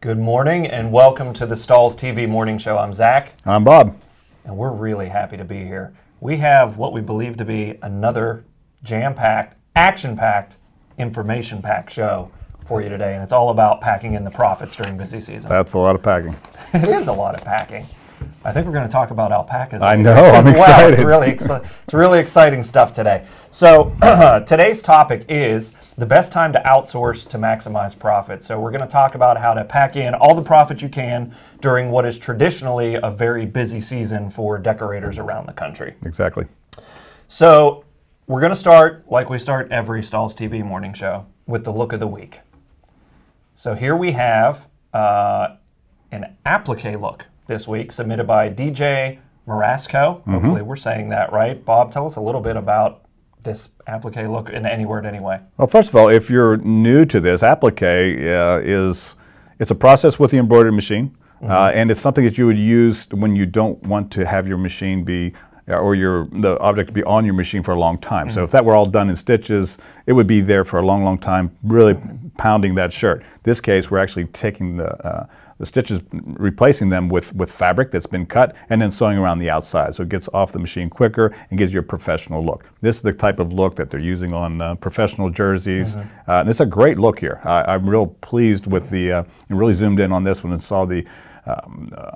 Good morning and welcome to the Stahls TV Morning Show. I'm Zach. I'm Bob. And we're really happy to be here. We have what we believe to be another jam-packed, action-packed, information-packed show for you today. And it's all about packing in the profits during busy season. That's a lot of packing. It is a lot of packing. I think we're going to talk about alpacas. I know, I'm excited. It's really exciting stuff today. So today's topic is the best time to outsource to maximize profit. So we're going to talk about how to pack in all the profit you can during what is traditionally a very busy season for decorators around the country. Exactly. So we're going to start, like we start every Stahls TV morning show, with the look of the week. So here we have an applique look this week, submitted by DJ Marasco. Hopefully we're saying that right. Bob, tell us a little bit about this applique look in any word anyway. Well, first of all, if you're new to this, applique it's a process with the embroidery machine, and it's something that you would use when you don't want to have your machine be, or the object be on your machine for a long time. So if that were all done in stitches, it would be there for a long, long time, really pounding that shirt. In this case, we're actually taking the stitches, replacing them with fabric that's been cut, and then sewing around the outside. So it gets off the machine quicker and gives you a professional look. This is the type of look that they're using on professional jerseys. And it's a great look here. I'm real pleased with and really zoomed in on this one and saw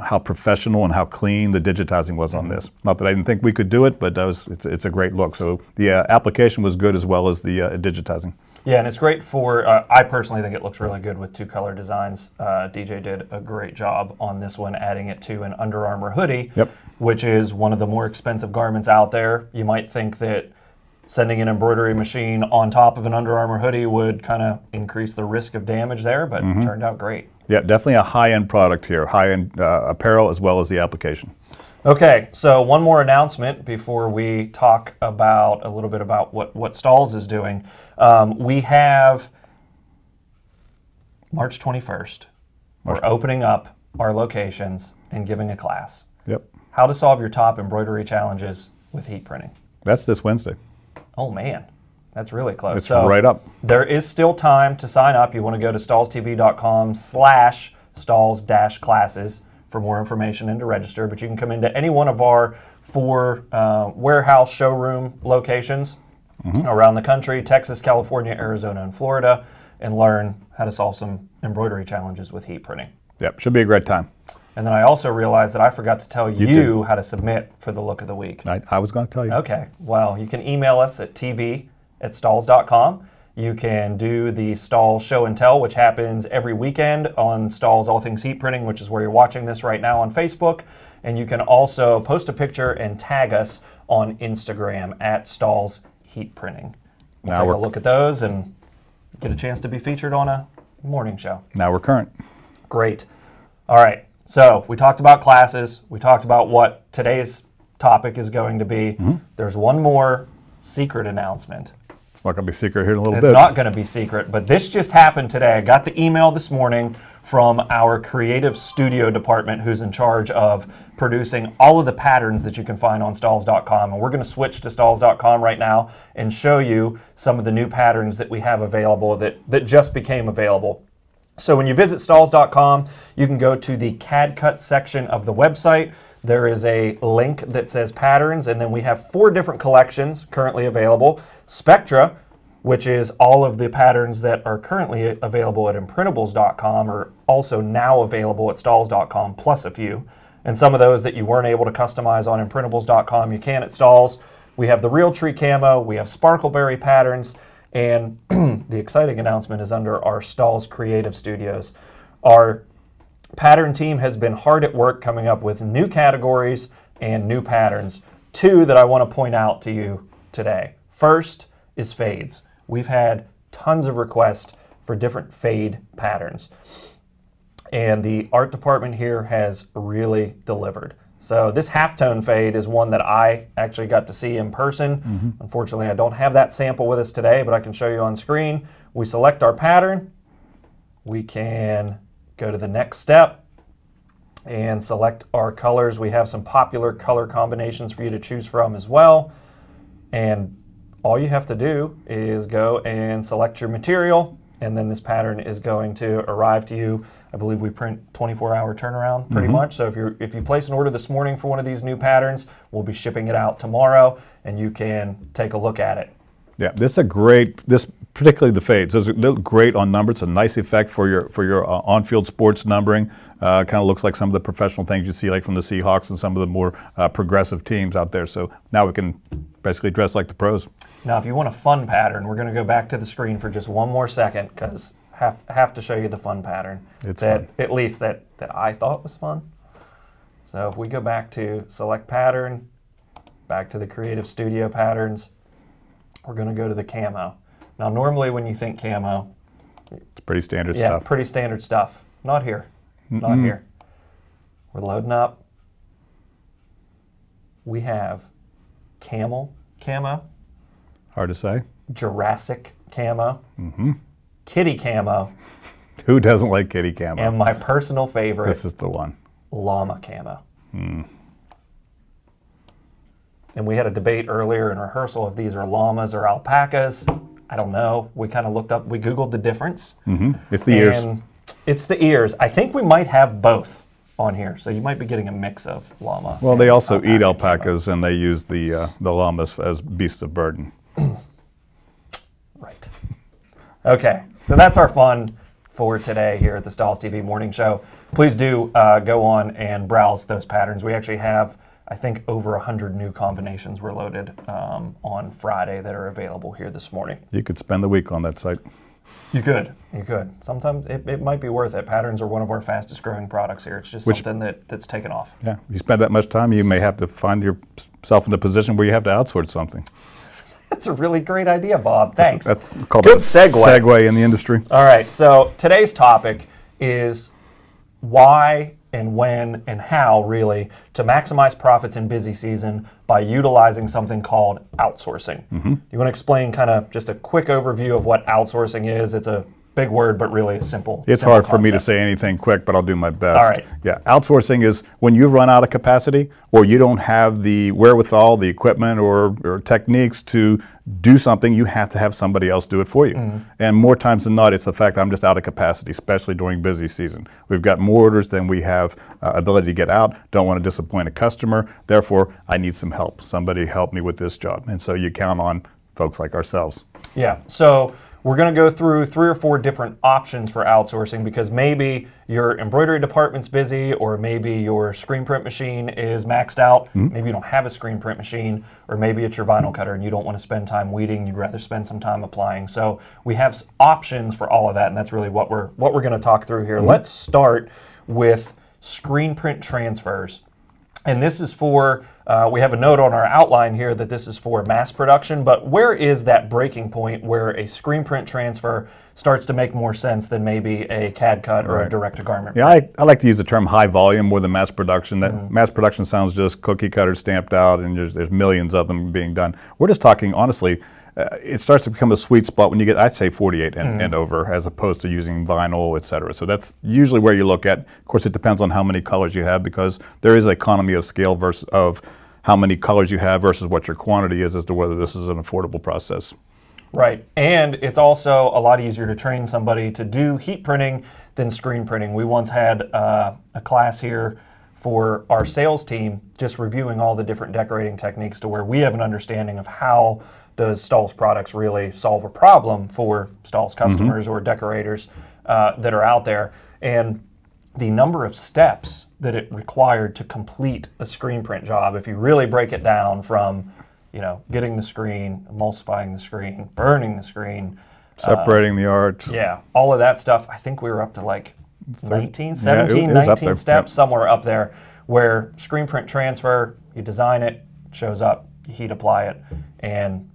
how professional and how clean the digitizing was on this. Not that I didn't think we could do it, but it's a great look. So the application was good as well as the digitizing. Yeah, and it's great for, I personally think it looks really good with two color designs. DJ did a great job on this one, adding it to an Under Armour hoodie, which is one of the more expensive garments out there. You might think that sending an embroidery machine on top of an Under Armour hoodie would kind of increase the risk of damage there, but it turned out great. Yeah, definitely a high-end product here, high-end apparel as well as the application. Okay, so one more announcement before we talk about a little bit about what Stahls is doing. We have March 21st. We're opening up our locations and giving a class. How to solve your top embroidery challenges with heat printing. That's this Wednesday. Oh man, that's really close. It's right up. There is still time to sign up. You want to go to stahls.com/Stahls-classes for more information and to register, but you can come into any one of our 4 warehouse showroom locations around the country, Texas, California, Arizona, and Florida, and learn how to solve some embroidery challenges with heat printing. Yep, should be a great time. And then I also realized that I forgot to tell you how to submit for the look of the week. I was going to tell you. Okay, well, you can email us at tv@stahls.com. You can do the Stahls Show and Tell, which happens every weekend on Stahls All Things Heat Printing, which is where you're watching this right now on Facebook. And you can also post a picture and tag us on Instagram at Stahls Heat Printing. We'll take a look at those and get a chance to be featured on a morning show. Now we're current. Great. All right, so we talked about classes. We talked about what today's topic is going to be. There's one more secret announcement. It's not going to be secret here in a little bit. It's not going to be secret, but this just happened today. I got the email this morning from our creative studio department who's in charge of producing all of the patterns that you can find on Stahls.com. And we're going to switch to Stahls.com right now and show you some of the new patterns that we have available that just became available. So when you visit Stahls.com, you can go to the CAD-CUT section of the website. There is a link that says patterns, and then we have 4 different collections currently available. Spectra, which is all of the patterns that are currently available at imprintables.com, are also now available at Stahls.com, plus a few. And some of those that you weren't able to customize on imprintables.com, you can at Stahls. We have the Real Tree Camo, we have Sparkleberry patterns, and the exciting announcement is under our Stahls Creative Studios. Our pattern team has been hard at work coming up with new categories and new patterns. 2 that I want to point out to you today. First is fades. We've had tons of requests for different fade patterns. And the art department here has really delivered. So this halftone fade is one that I actually got to see in person. Unfortunately, I don't have that sample with us today, but I can show you on screen. We select our pattern. We can go to the next step and select our colors. We have some popular color combinations for you to choose from as well. And all you have to do is go and select your material, and then this pattern is going to arrive to you. I believe we print 24-hour turnaround pretty much. So if you place an order this morning for one of these new patterns, we'll be shipping it out tomorrow, and you can take a look at it. Yeah, this is a great, particularly the fades. Those look great on numbers. It's a nice effect for your on-field sports numbering. Kind of looks like some of the professional things you see like from the Seahawks and some of the more progressive teams out there. So now we can basically dress like the pros. Now, if you want a fun pattern, we're going to go back to the screen for just one more second because have to show you the fun pattern. It's fun. At least that I thought was fun. So if we go back to select pattern, back to the Creative Studio patterns, we're going to go to the camo. Now, normally when you think camo, it's pretty standard yeah, stuff. pretty standard stuff. Not here. Not here. We're loading up. We have camel camo, Hard to say. Jurassic camo, kitty camo, Who doesn't like kitty camo? and my personal favorite, This is the one. llama camo. And we had a debate earlier in rehearsal if these are llamas or alpacas. I don't know. We kind of looked up, we Googled the difference. It's the ears. And it's the ears. I think we might have both on here, so you might be getting a mix of llama. Well, they also eat camo. alpacas, and they use the llamas as beasts of burden. Right. Okay, so that's our fun for today here at the Stahls TV Morning Show. Please do go on and browse those patterns. We actually have, I think, over 100 new combinations were loaded on Friday that are available here this morning. You could spend the week on that site. You could. You could. Sometimes it might be worth it. Patterns are one of our fastest growing products here. It's just something that's taken off. Yeah, if you spend that much time, you may have to find yourself in a position where you have to outsource something. That's a really great idea, Bob. Thanks. That's called Good a segue. segue in the industry. All right, so today's topic is why and when and how, really, to maximize profits in busy season by utilizing something called outsourcing. You want to explain kind of just a quick overview of what outsourcing is? It's a big word, but really a simple It's simple hard for me to concept. say anything quick, but I'll do my best. All right. Yeah, outsourcing is when you run out of capacity or you don't have the wherewithal, the equipment, or techniques to do something, you have to have somebody else do it for you. And more times than not, it's the fact I'm just out of capacity, especially during busy season. We've got more orders than we have ability to get out, don't want to disappoint a customer, therefore I need some help. Somebody help me with this job. And so you count on folks like ourselves. Yeah, so we're going to go through 3 or 4 different options for outsourcing because maybe your embroidery department's busy, or maybe your screen print machine is maxed out. Maybe you don't have a screen print machine, or maybe it's your vinyl cutter and you don't want to spend time weeding. You'd rather spend some time applying. So we have options for all of that, and that's really what we're going to talk through here. Let's start with screen print transfers. And this is for, we have a note on our outline here that this is for mass production, but where is that breaking point where a screen print transfer starts to make more sense than maybe a CAD-CUT or a direct-to-garment Yeah, print? I like to use the term high volume more than mass production. That mass production sounds just cookie cutter stamped out, and there's millions of them being done. We're just talking, honestly, it starts to become a sweet spot when you get, I'd say, 48 and over, as opposed to using vinyl, et cetera. So that's usually where you look at. Of course, it depends on how many colors you have, because there is an economy of scale versus of how many colors you have versus what your quantity is as to whether this is an affordable process. Right, and it's also a lot easier to train somebody to do heat printing than screen printing. We once had a class here for our sales team, just reviewing all the different decorating techniques to where we have an understanding of how does Stahls products really solve a problem for Stahls customers or decorators that are out there. And the number of steps that it required to complete a screen print job, if you really break it down from, you know, getting the screen, emulsifying the screen, burning the screen, Separating the art. yeah, all of that stuff, I think we were up to like 19, 17, it was up 19 there. steps, Yep. somewhere up there, where screen print transfer, you design it, it shows up, you heat apply it, and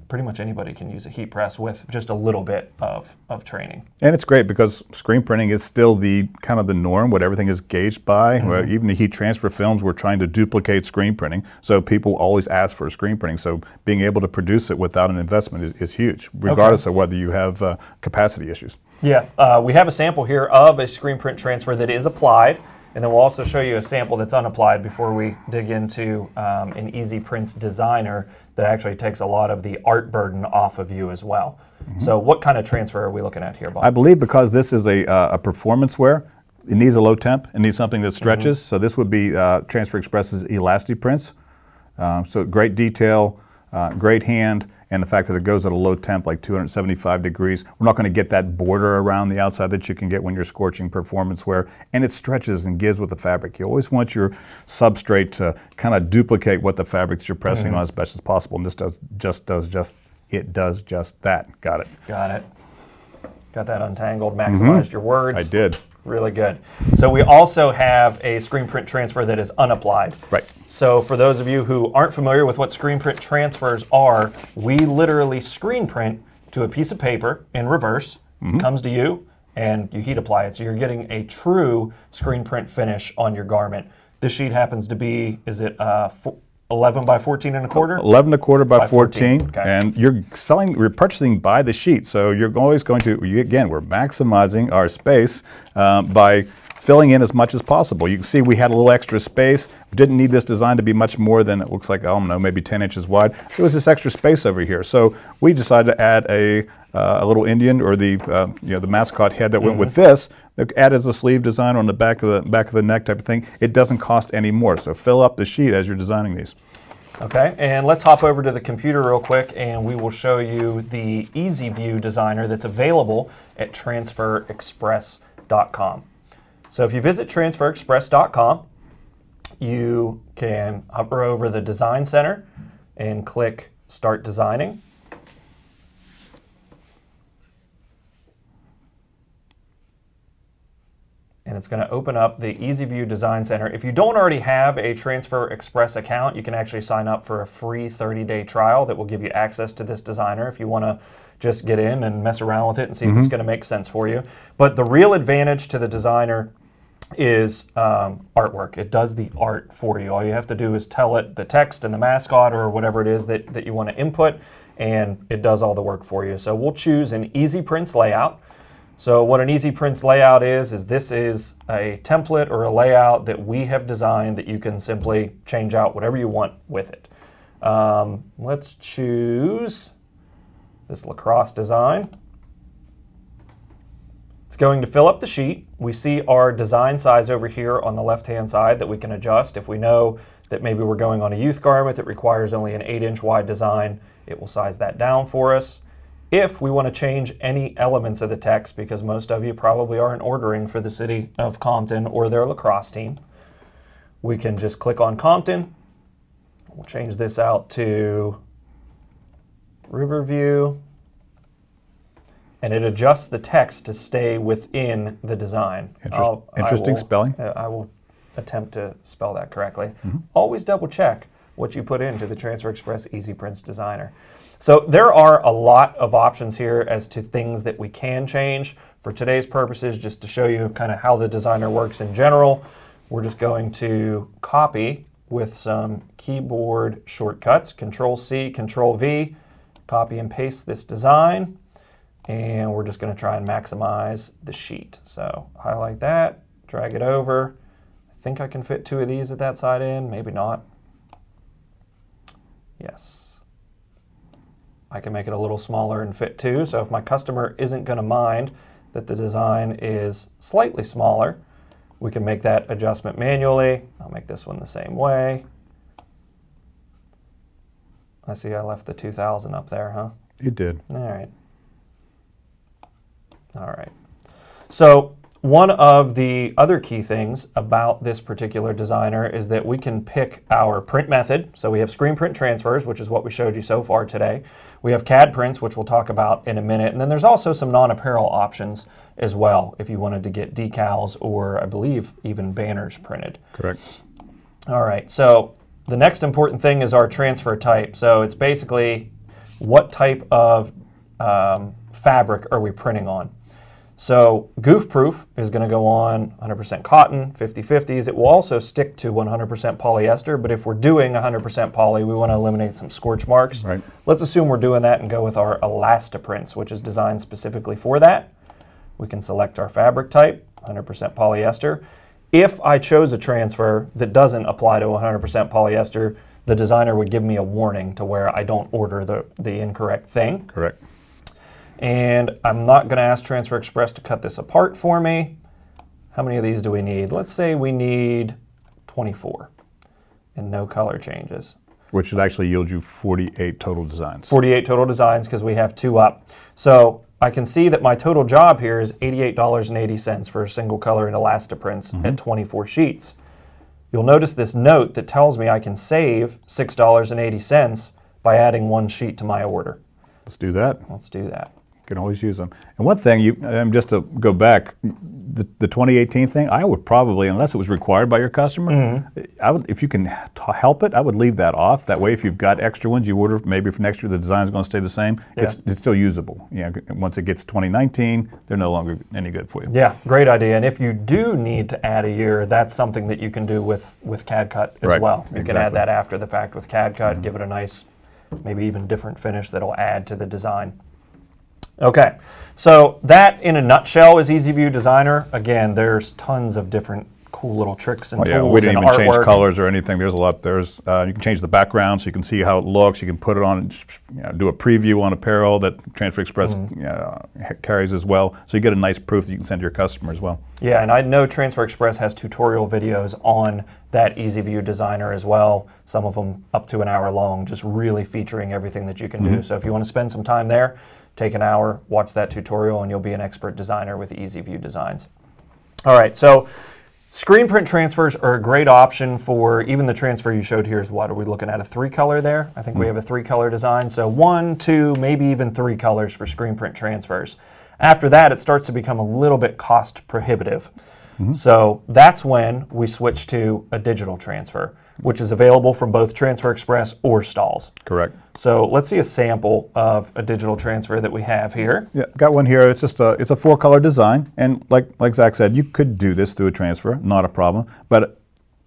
pretty much anybody can use a heat press with just a little bit of training. And it's great because screen printing is still the kind of the norm, what everything is gauged by. Well, even the heat transfer films, we're trying to duplicate screen printing. So people always ask for screen printing. So being able to produce it without an investment is huge, regardless of whether you have capacity issues. Yeah, we have a sample here of a screen print transfer that is applied, and then we'll also show you a sample that's unapplied before we dig into an Easy Prints designer that actually takes a lot of the art burden off of you as well. So what kind of transfer are we looking at here, Bob? I believe because this is a performance wear, it needs a low temp. It needs something that stretches. So this would be Transfer Express's Elasti prints. So great detail, great hand, and the fact that it goes at a low temp, like 275 degrees. We're not going to get that border around the outside that you can get when you're scorching performance wear, and it stretches and gives with the fabric. You always want your substrate to kind of duplicate what the fabric that you're pressing on as best as possible, and this does just that. Got it. Got it. Got that untangled, maximized your words. I did. Really good. So we also have a screen print transfer that is unapplied. Right. So for those of you who aren't familiar with what screen print transfers are, we literally screen print to a piece of paper in reverse, comes to you, and you heat apply it. So you're getting a true screen print finish on your garment. This sheet happens to be, is it 11 by 14 and a quarter? 11 and a quarter by 14, okay. And you're purchasing by the sheet, so you're always going to, again, we're maximizing our space by filling in as much as possible. You can see we had a little extra space. We didn't need this design to be much more than, it looks like, I don't know, maybe 10 inches wide. There was this extra space over here, so we decided to add a little Indian, or the the mascot head that went with this. Add as a sleeve design on the back of the neck type of thing. It doesn't cost any more, so fill up the sheet as you're designing these. Okay, and let's hop over to the computer real quick, and we will show you the Easy View designer that's available at transferexpress.com. So if you visit transferexpress.com, you can hover over the Design Center and click Start Designing. And it's going to open up the Easy View Design Center. If you don't already have a Transfer Express account, you can actually sign up for a free 30-day trial that will give you access to this designer if you want to just get in and mess around with it and see if it's going to make sense for you. But the real advantage to the designer is artwork. It does the art for you. All you have to do is tell it the text and the mascot or whatever it is that you want to input, and it does all the work for you. So we'll choose an Easy Prints layout. So what an Easy Prints layout is this is a template or a layout that we have designed that you can simply change out whatever you want with it. Let's choose this lacrosse design. It's going to fill up the sheet. We see our design size over here on the left-hand side that we can adjust. If we know that maybe we're going on a youth garment that requires only an 8-inch wide design, it will size that down for us. If we want to change any elements of the text, because most of you probably aren't ordering for the city of Compton or their lacrosse team, we can just click on Compton. We'll change this out to Riverview, and it adjusts the text to stay within the design. Interesting spelling. I will attempt to spell that correctly. Always double check what you put into the Transfer Express Easy Prints designer. So there are a lot of options here as to things that we can change. For today's purposes, just to show you kind of how the designer works in general, we're just going to copy with some keyboard shortcuts, Control-C, Control-V, copy and paste this design, and we're just going to try and maximize the sheet. So highlight that, drag it over. I think I can fit 2 of these at that side in, maybe not. Yes. I can make it a little smaller and fit 2, so if my customer isn't going to mind that the design is slightly smaller, we can make that adjustment manually. I'll make this one the same way. I see I left the 2000 up there, huh? You did. All right. All right. So one of the other key things about this particular designer is that we can pick our print method. So we have screen print transfers, which is what we showed you so far today. We have CAD prints, which we'll talk about in a minute. And then there's also some non-apparel options as well, if you wanted to get decals or, I believe, even banners printed. Correct. All right. So the next important thing is our transfer type. So it's basically what type of fabric are we printing on. So goof proof is going to go on 100% cotton, 50/50s. It will also stick to 100% polyester, but if we're doing 100% poly, we want to eliminate some scorch marks. Right. Let's assume we're doing that and go with our Elastiprints, which is designed specifically for that. We can select our fabric type, 100% polyester. If I chose a transfer that doesn't apply to 100% polyester, the designer would give me a warning to where I don't order the incorrect thing. Correct. And I'm not going to ask Transfer Express to cut this apart for me. How many of these do we need? Let's say we need 24 and no color changes. Which should actually yield you 48 total designs. 48 total designs because we have 2 up. So I can see that my total job here is $88.80 for a single color and Elastiprints at 24 sheets. You'll notice this note that tells me I can save $6.80 by adding 1 sheet to my order. Let's do that. Let's do that. You can always use them. And one thing, just to go back, the 2018 thing, I would probably, unless it was required by your customer, I would, if you can help it, I would leave that off. That way, if you've got extra ones you order, maybe for next year the design's going to stay the same, it's still usable. Once it gets 2019, they're no longer any good for you. Yeah, great idea. And if you do need to add a year, that's something that you can do with CAD-CUT as well. You can add that after the fact with CAD-CUT, give it a nice, maybe even different finish that'll add to the design. Okay, so that in a nutshell is EasyView Designer. Again, there's tons of different cool little tricks and tools. We didn't even change colors or anything. There's a lot. There's you can change the background so you can see how it looks. You can put it on, do a preview on apparel that Transfer Express carries as well. So you get a nice proof that you can send to your customer as well. Yeah, and I know Transfer Express has tutorial videos on that EasyView Designer as well. Some of them up to an hour long, just really featuring everything that you can do. So if you want to spend some time there, take an hour, watch that tutorial, and you'll be an expert designer with EasyView Designs. All right, so screen print transfers are a great option for, even the transfer you showed here is what, are we looking at a 3-color there? I think we have a 3-color design, so 1, 2, maybe even 3 colors for screen print transfers. After that, it starts to become a little bit cost prohibitive. So that's when we switch to a digital transfer, which is available from both Transfer Express or Stahls. Correct. So let's see a sample of a digital transfer that we have here. Yeah, got one here. It's just it's a 4-color design, and like Zach said, you could do this through a transfer, not a problem. But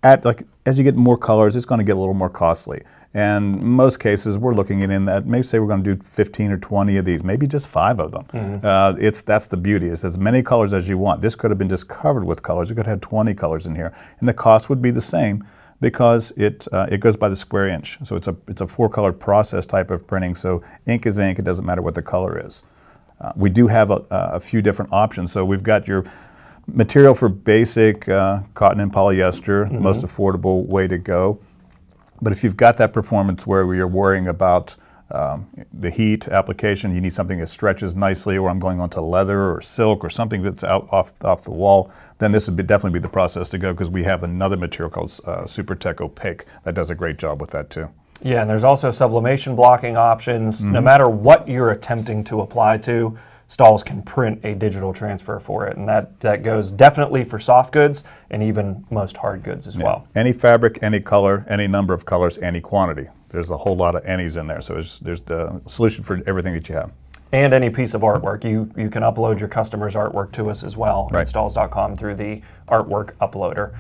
as you get more colors, it's going to get a little more costly. And in most cases, we're looking at in that, maybe say we're going to do 15 or 20 of these, maybe just 5 of them. That's the beauty. It's as many colors as you want. This could have been just covered with colors. You could have 20 colors in here, and the cost would be the same, because it goes by the square inch. So it's a 4-color process type of printing, so ink is ink, it doesn't matter what the color is. We do have a few different options. So we've got your material for basic cotton and polyester, the most affordable way to go. But if you've got that performance where you're worrying about the heat application, you need something that stretches nicely, or I'm going onto leather or silk or something that's off the wall, then this would definitely be the process to go, because we have another material called SuperTech Opaque that does a great job with that too. Yeah, and there's also sublimation blocking options. No matter what you're attempting to apply to, Stahls can print a digital transfer for it, and that goes definitely for soft goods and even most hard goods as well. Any fabric, any color, any number of colors, any quantity. There's a whole lot of any's in there, so there's the solution for everything that you have. And any piece of artwork. You can upload your customer's artwork to us as well at Stahls.com through the artwork uploader.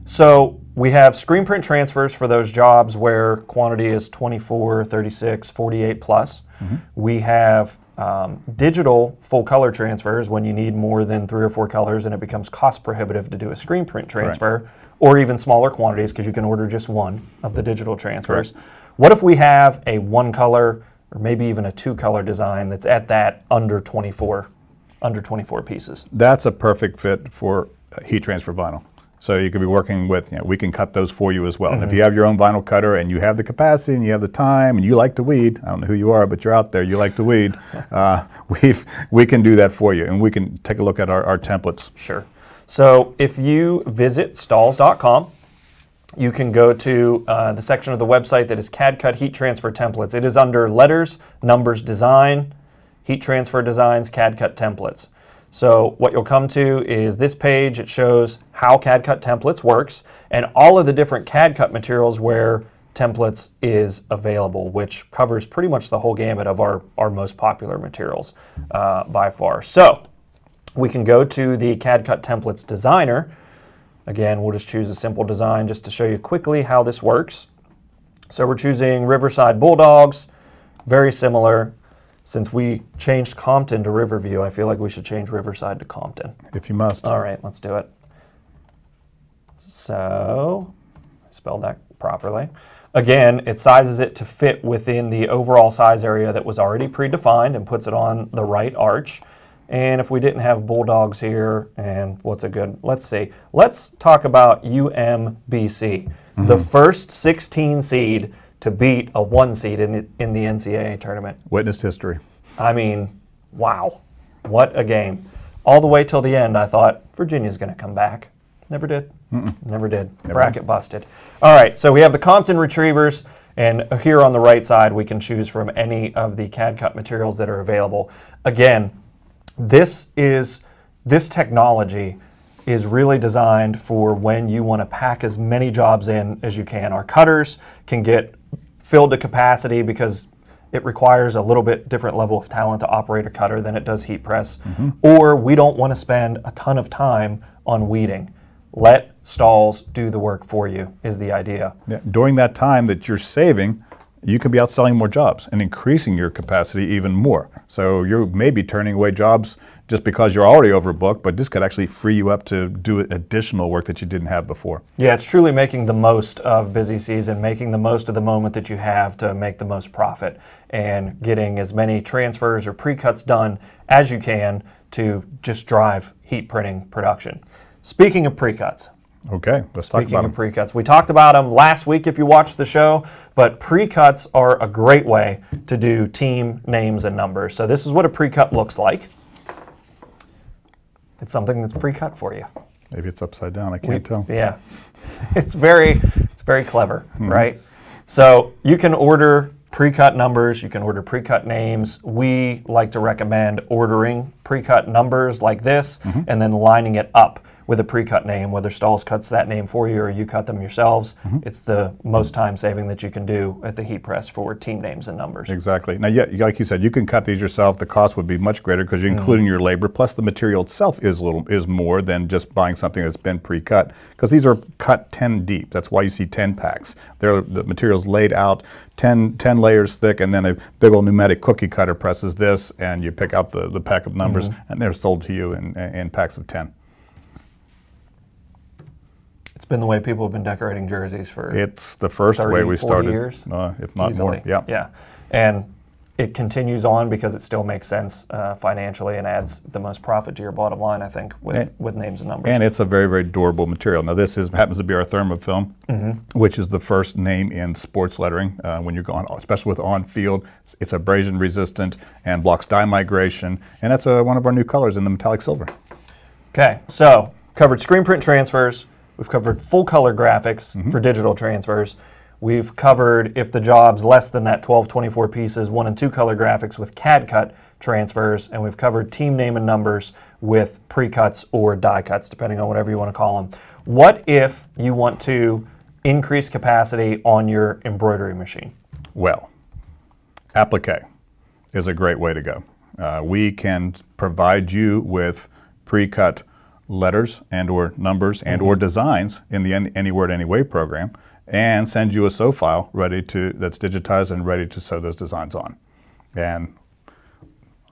So we have screen print transfers for those jobs where quantity is 24, 36, 48 plus. We have digital full color transfers when you need more than 3 or 4 colors and it becomes cost prohibitive to do a screen print transfer, or even smaller quantities because you can order just one of the digital transfers. What if we have a 1-color or maybe even a 2-color design that's at that under 24 pieces? That's a perfect fit for heat transfer vinyl. So you could be working with, we can cut those for you as well. And if you have your own vinyl cutter and you have the capacity and you have the time and you like to weed, I don't know who you are, but you're out there, you like to weed, we can do that for you. And we can take a look at our templates. Sure. So if you visit Stahls.com, you can go to the section of the website that is CAD-CUT Heat Transfer Templates. It is under Letters, Numbers, Design, Heat Transfer Designs, CAD-CUT Templates. So what you'll come to is this page. It shows how CAD-CUT Templates works and all of the different CAD-CUT materials where templates is available, which covers pretty much the whole gamut of our most popular materials by far. So we can go to the CAD-CUT Templates Designer. Again, we'll just choose a simple design just to show you quickly how this works. So we're choosing Riverside Bulldogs, very similar. Since we changed Compton to Riverview, I feel like we should change Riverside to Compton. If you must. All right, let's do it. So, I spelled that properly. again, it sizes it to fit within the overall size area that was already predefined and puts it on the right arch. And if we didn't have bulldogs here, and what's a good, let's see. Let's talk about UMBC, the first 16 seed to beat a 1 seed in the NCAA tournament. Witnessed history. I mean, wow, what a game. All the way till the end, I thought, Virginia's going to come back. Never did. Never did. Bracket busted. All right, so we have the Compton Retrievers, and here on the right side, we can choose from any of the CAD-CUT materials that are available. Again, this technology is really designed for when you want to pack as many jobs in as you can. Our cutters can get filled to capacity because it requires a little bit different level of talent to operate a cutter than it does heat press. Or we don't want to spend a ton of time on weeding. Let Stahls do the work for you is the idea. Yeah. During that time that you're saving, you could be out selling more jobs and increasing your capacity even more. So you're maybe turning away jobs just because you're already overbooked, but this could actually free you up to do additional work that you didn't have before. Yeah, it's truly making the most of busy season, making the most of the moment that you have to make the most profit, and getting as many transfers or pre-cuts done as you can to just drive heat printing production. Speaking of pre-cuts. Okay, let's talk about them. Speaking of pre-cuts, we talked about them last week if you watched the show, but pre-cuts are a great way to do team names and numbers. So this is what a pre-cut looks like. It's something that's pre-cut for you. Maybe it's upside down, I can't tell. Yeah, it's very clever, right? So you can order pre-cut numbers, you can order pre-cut names. We like to recommend ordering pre-cut numbers like this and then lining it up with a pre-cut name, whether Stahls cuts that name for you or you cut them yourselves. It's the most time saving that you can do at the heat press for team names and numbers. Exactly. Now, yeah, like you said, you can cut these yourself. The cost would be much greater because you're including your labor, plus the material itself is more than just buying something that's been pre-cut, because these are cut 10 deep. That's why you see 10 packs. The material's laid out 10 layers thick, and then a big old pneumatic cookie cutter presses this, and you pick out the pack of numbers, and they're sold to you in packs of 10. It's been the way people have been decorating jerseys for It's the first 30, way we 40 started, years, if not easily. more. Yeah. Yeah, and it continues on because it still makes sense financially and adds the most profit to your bottom line, I think, with names and numbers. And it's a very, very durable material. Now this happens to be our thermofilm, which is the first name in sports lettering when you're going, especially with on-field. It's abrasion resistant and blocks dye migration, and that's one of our new colors in the metallic silver. Okay, so covered screen print transfers. We've covered full color graphics for digital transfers. We've covered, if the job's less than that 12, 24 pieces, 1 and 2 color graphics with CAD-CUT transfers, and we've covered team name and numbers with pre-cuts or die cuts, depending on whatever you want to call them. What if you want to increase capacity on your embroidery machine? Well, Applique is a great way to go. We can provide you with pre-cut letters and or numbers and or designs in the Any Word Anyway program, and send you a sew file that's digitized and ready to sew those designs on. And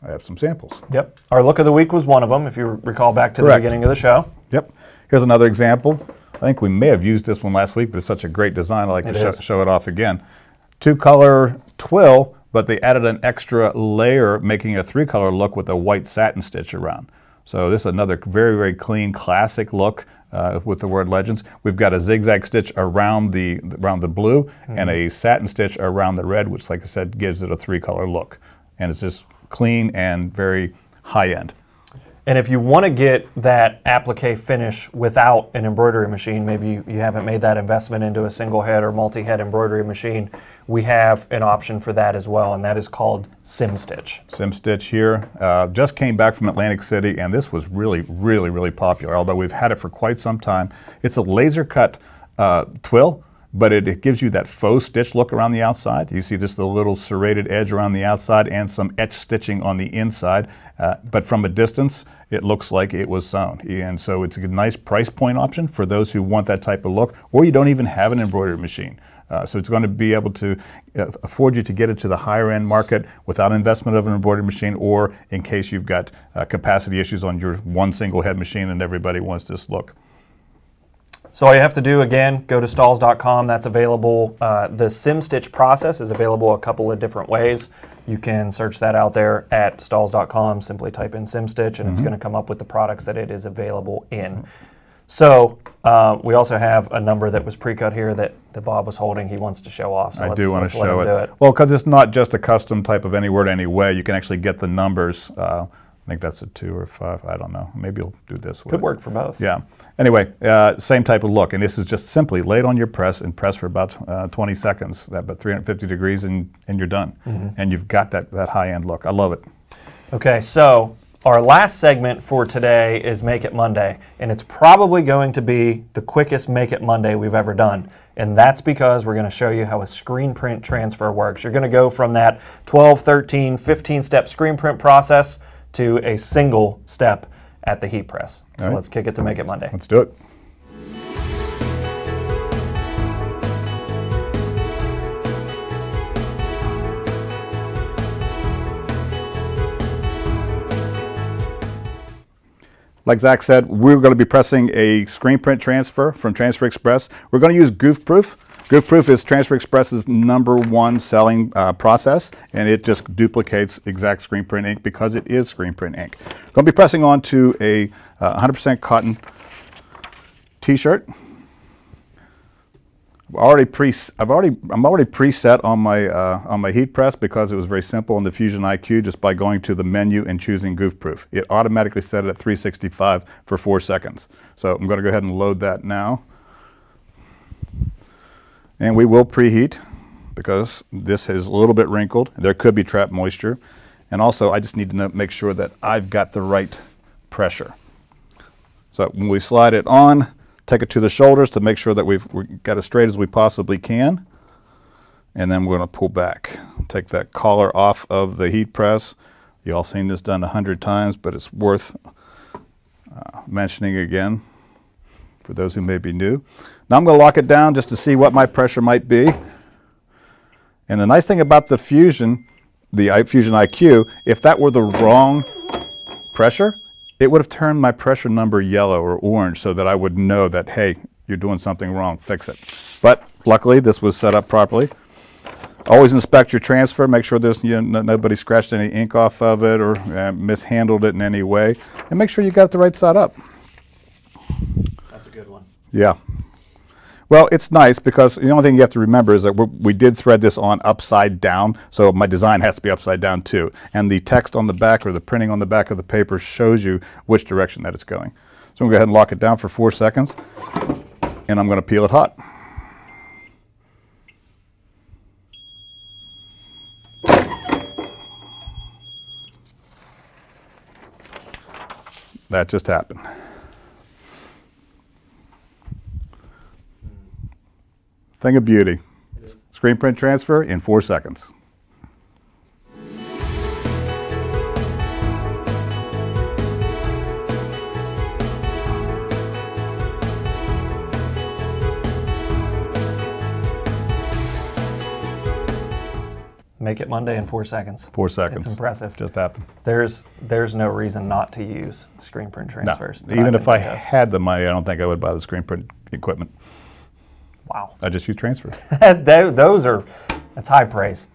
I have some samples. Yep. Our look of the week was one of them, if you recall back to the beginning of the show. Yep. Here's another example. I think we may have used this one last week, but it's such a great design, I like to show it off again. 2-color twill, but they added an extra layer, making a 3-color look with a white satin stitch around. So this is another very, very clean, classic look with the word Legends. We've got a zigzag stitch around the blue and a satin stitch around the red, which, like I said, gives it a 3-color look. And it's just clean and very high-end. And if you want to get that applique finish without an embroidery machine, maybe you haven't made that investment into a single head or multi-head embroidery machine, we have an option for that as well, and that is called SimStitch. SimStitch here. Just came back from Atlantic City, and this was really, really, really popular, although we've had it for quite some time. It's a laser cut twill, but it gives you that faux stitch look around the outside. You see just a little serrated edge around the outside and some etch stitching on the inside. But from a distance, it looks like it was sewn. And so it's a nice price point option for those who want that type of look, or you don't even have an embroidery machine. So it's going to be able to afford you to get it to the higher end market without investment of an embroidery machine, or in case you've got capacity issues on your one single head machine and everybody wants this look. So all you have to do, again, go to Stahls.com. That's available. The SimStitch process is available a couple of different ways. You can search that out there at Stahls.com. Simply type in SimStitch, and it's going to come up with the products that it is available in. So we also have a number that was pre-cut here that Bob was holding. He wants to show off. So I do want to show it. Well, because it's not just a custom type of any word, any way. You can actually get the numbers. I think that's a 2 or 5. I don't know. Maybe you'll do this one. Could work for both. Yeah. Anyway, same type of look. And this is just simply lay it on your press and press for about 20 seconds, about 350 degrees, and you're done. And you've got that high-end look. I love it. Okay, so our last segment for today is Make It Monday, and it's probably going to be the quickest Make It Monday we've ever done. And that's because we're going to show you how a screen print transfer works. You're going to go from that 12, 13, 15-step screen print process to a single step at the heat press. So let's kick it to Make It Monday. Let's do it. Like Zach said, we're going to be pressing a screen print transfer from Transfer Express. We're going to use Goof Proof. Goof Proof is Transfer Express's #1 selling process, and it just duplicates exact screen print ink because it is screen print ink. I'm going to be pressing onto a 100% cotton T-shirt. I'm already preset on my heat press because it was very simple on the Fusion IQ just by going to the menu and choosing Goof Proof. It automatically set it at 365 for 4 seconds. So I'm going to go ahead and load that now. And we will preheat because this is a little bit wrinkled. There could be trapped moisture. And also I just need to make sure that I've got the right pressure. So when we slide it on, take it to the shoulders to make sure that we've got as straight as we possibly can. And then we're going to pull back. Take that collar off of the heat press. You all seen this done 100 times, but it's worth mentioning again for those who may be new. Now I'm going to lock it down just to see what my pressure might be. And the nice thing about the Fusion IQ, if that were the wrong pressure, it would have turned my pressure number yellow or orange so that I would know that, hey, you're doing something wrong, fix it. But luckily, this was set up properly. Always inspect your transfer, make sure there's nobody scratched any ink off of it or mishandled it in any way, and make sure you got it the right side up. That's a good one. Yeah. Well, it's nice because the only thing you have to remember is that we did thread this on upside down, so my design has to be upside down too. And the text on the back or the printing on the back of the paper shows you which direction that it's going. So I'm going to go ahead and lock it down for 4 seconds, and I'm going to peel it hot. That just happened. Thing of beauty. Screen print transfer in 4 seconds. Make It Monday in 4 seconds. 4 seconds. It's impressive. Just happened. There's no reason not to use screen print transfers. No. Even if I had the money, I don't think I would buy the screen print equipment. Wow. I just use transfer. That's high praise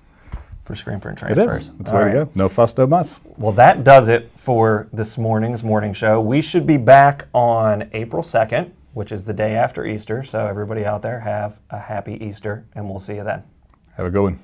for screen print transfers. It is. That's where we go. No fuss, no muss. Well, that does it for this morning's morning show. We should be back on April 2nd, which is the day after Easter. So everybody out there, have a happy Easter, and we'll see you then. Have a good one.